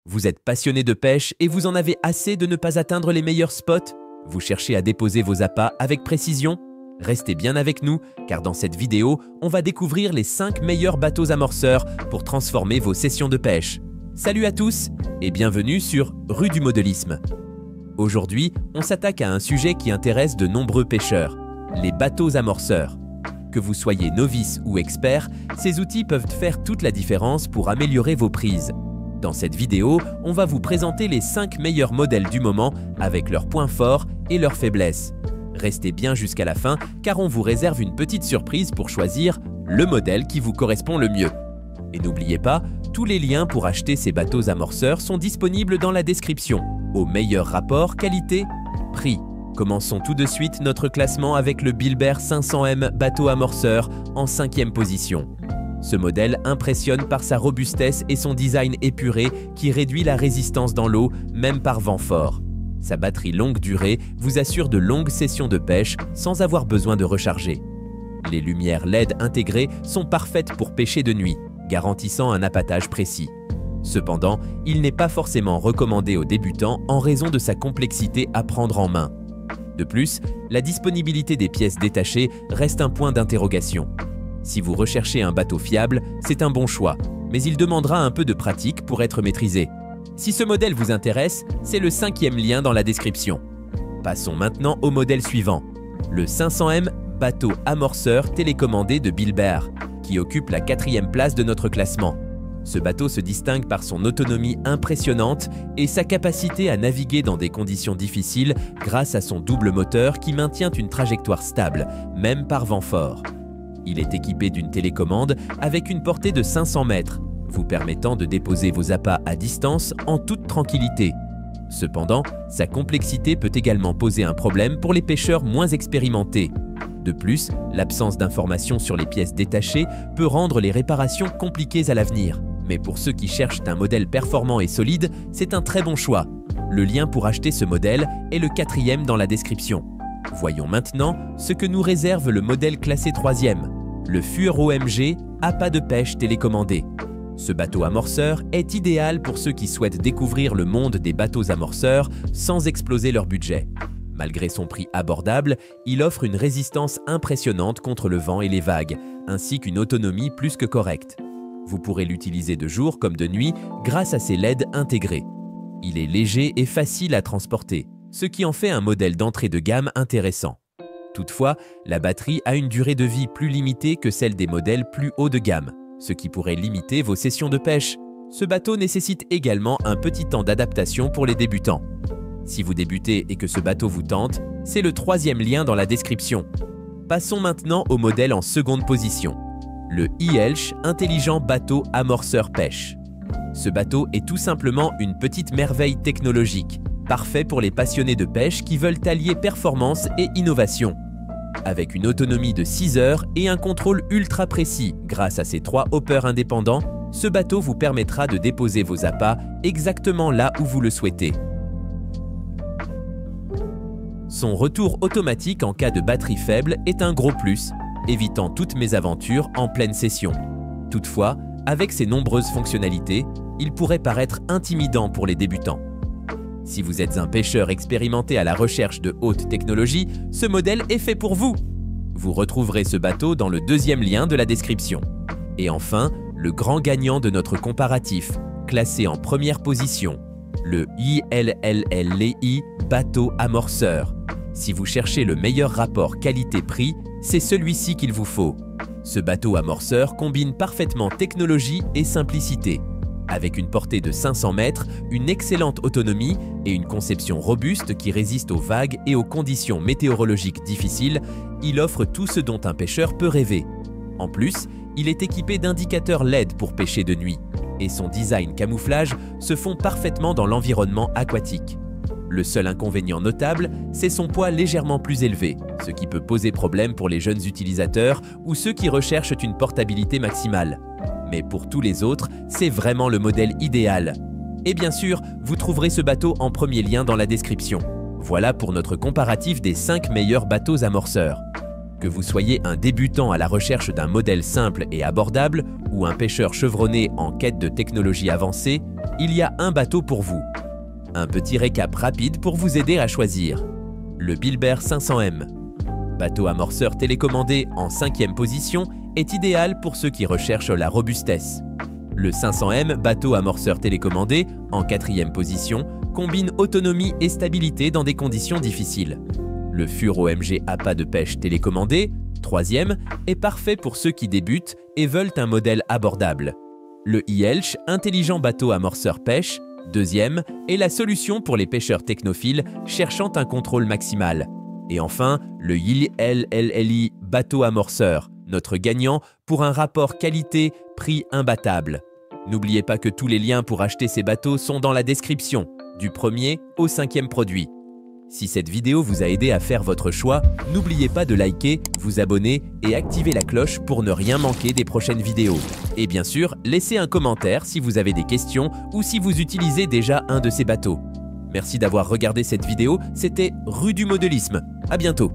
Vous êtes passionné de pêche et vous en avez assez de ne pas atteindre les meilleurs spots? Vous cherchez à déposer vos appâts avec précision? Restez bien avec nous, car dans cette vidéo, on va découvrir les 5 meilleurs bateaux amorceurs pour transformer vos sessions de pêche. Salut à tous et bienvenue sur Rue du Modelisme. Aujourd'hui, on s'attaque à un sujet qui intéresse de nombreux pêcheurs, les bateaux amorceurs. Que vous soyez novice ou expert, ces outils peuvent faire toute la différence pour améliorer vos prises. Dans cette vidéo, on va vous présenter les 5 meilleurs modèles du moment avec leurs points forts et leurs faiblesses. Restez bien jusqu'à la fin car on vous réserve une petite surprise pour choisir le modèle qui vous correspond le mieux. Et n'oubliez pas, tous les liens pour acheter ces bateaux amorceurs sont disponibles dans la description, au meilleur rapport qualité-prix. Commençons tout de suite notre classement avec le Bilber 500M bateau amorceur en 5e position. Ce modèle impressionne par sa robustesse et son design épuré qui réduit la résistance dans l'eau, même par vent fort. Sa batterie longue durée vous assure de longues sessions de pêche sans avoir besoin de recharger. Les lumières LED intégrées sont parfaites pour pêcher de nuit, garantissant un appâtage précis. Cependant, il n'est pas forcément recommandé aux débutants en raison de sa complexité à prendre en main. De plus, la disponibilité des pièces détachées reste un point d'interrogation. Si vous recherchez un bateau fiable, c'est un bon choix, mais il demandera un peu de pratique pour être maîtrisé. Si ce modèle vous intéresse, c'est le 5e lien dans la description. Passons maintenant au modèle suivant, le 500M bateau amorceur télécommandé de Bilber, qui occupe la 4e place de notre classement. Ce bateau se distingue par son autonomie impressionnante et sa capacité à naviguer dans des conditions difficiles grâce à son double moteur qui maintient une trajectoire stable, même par vent fort. Il est équipé d'une télécommande avec une portée de 500 mètres, vous permettant de déposer vos appâts à distance en toute tranquillité. Cependant, sa complexité peut également poser un problème pour les pêcheurs moins expérimentés. De plus, l'absence d'informations sur les pièces détachées peut rendre les réparations compliquées à l'avenir. Mais pour ceux qui cherchent un modèle performant et solide, c'est un très bon choix. Le lien pour acheter ce modèle est le 4e dans la description. Voyons maintenant ce que nous réserve le modèle classé 3e, le Fuhr OMG appât de pêche télécommandé. Ce bateau amorceur est idéal pour ceux qui souhaitent découvrir le monde des bateaux amorceurs sans exploser leur budget. Malgré son prix abordable, il offre une résistance impressionnante contre le vent et les vagues, ainsi qu'une autonomie plus que correcte. Vous pourrez l'utiliser de jour comme de nuit grâce à ses LED intégrés. Il est léger et facile à transporter, ce qui en fait un modèle d'entrée de gamme intéressant. Toutefois, la batterie a une durée de vie plus limitée que celle des modèles plus haut de gamme, ce qui pourrait limiter vos sessions de pêche. Ce bateau nécessite également un petit temps d'adaptation pour les débutants. Si vous débutez et que ce bateau vous tente, c'est le 3e lien dans la description. Passons maintenant au modèle en seconde position, le Ielch intelligent bateau amorceur pêche. Ce bateau est tout simplement une petite merveille technologique, parfait pour les passionnés de pêche qui veulent allier performance et innovation. Avec une autonomie de 6 heures et un contrôle ultra précis grâce à ses 3 hoppers indépendants, ce bateau vous permettra de déposer vos appâts exactement là où vous le souhaitez. Son retour automatique en cas de batterie faible est un gros plus, évitant toutes mésaventures en pleine session. Toutefois, avec ses nombreuses fonctionnalités, il pourrait paraître intimidant pour les débutants. Si vous êtes un pêcheur expérimenté à la recherche de haute technologie, ce modèle est fait pour vous. Vous retrouverez ce bateau dans le 2e lien de la description. Et enfin, le grand gagnant de notre comparatif, classé en première position, le ILLLI bateau amorceur. Si vous cherchez le meilleur rapport qualité-prix, c'est celui-ci qu'il vous faut. Ce bateau amorceur combine parfaitement technologie et simplicité. Avec une portée de 500 mètres, une excellente autonomie et une conception robuste qui résiste aux vagues et aux conditions météorologiques difficiles, il offre tout ce dont un pêcheur peut rêver. En plus, il est équipé d'indicateurs LED pour pêcher de nuit, et son design camouflage se fond parfaitement dans l'environnement aquatique. Le seul inconvénient notable, c'est son poids légèrement plus élevé, ce qui peut poser problème pour les jeunes utilisateurs ou ceux qui recherchent une portabilité maximale. Mais pour tous les autres, c'est vraiment le modèle idéal. Et bien sûr, vous trouverez ce bateau en premier lien dans la description. Voilà pour notre comparatif des 5 meilleurs bateaux amorceurs. Que vous soyez un débutant à la recherche d'un modèle simple et abordable ou un pêcheur chevronné en quête de technologie avancée, il y a un bateau pour vous. Un petit récap rapide pour vous aider à choisir. Le Bilber 500M. Bateau amorceur télécommandé en 5e position est idéal pour ceux qui recherchent la robustesse. Le 500M, bateau amorceur télécommandé en 4e position, combine autonomie et stabilité dans des conditions difficiles. Le Fur OMG appât de pêche télécommandé, 3e, est parfait pour ceux qui débutent et veulent un modèle abordable. Le IELCH, intelligent bateau amorceur pêche, 2e, est la solution pour les pêcheurs technophiles cherchant un contrôle maximal. Et enfin, le YLLLI bateau amorceur, notre gagnant pour un rapport qualité-prix imbattable. N'oubliez pas que tous les liens pour acheter ces bateaux sont dans la description, du 1er au 5e produit. Si cette vidéo vous a aidé à faire votre choix, n'oubliez pas de liker, vous abonner et activer la cloche pour ne rien manquer des prochaines vidéos. Et bien sûr, laissez un commentaire si vous avez des questions ou si vous utilisez déjà un de ces bateaux. Merci d'avoir regardé cette vidéo, c'était Rue du Modélisme. À bientôt.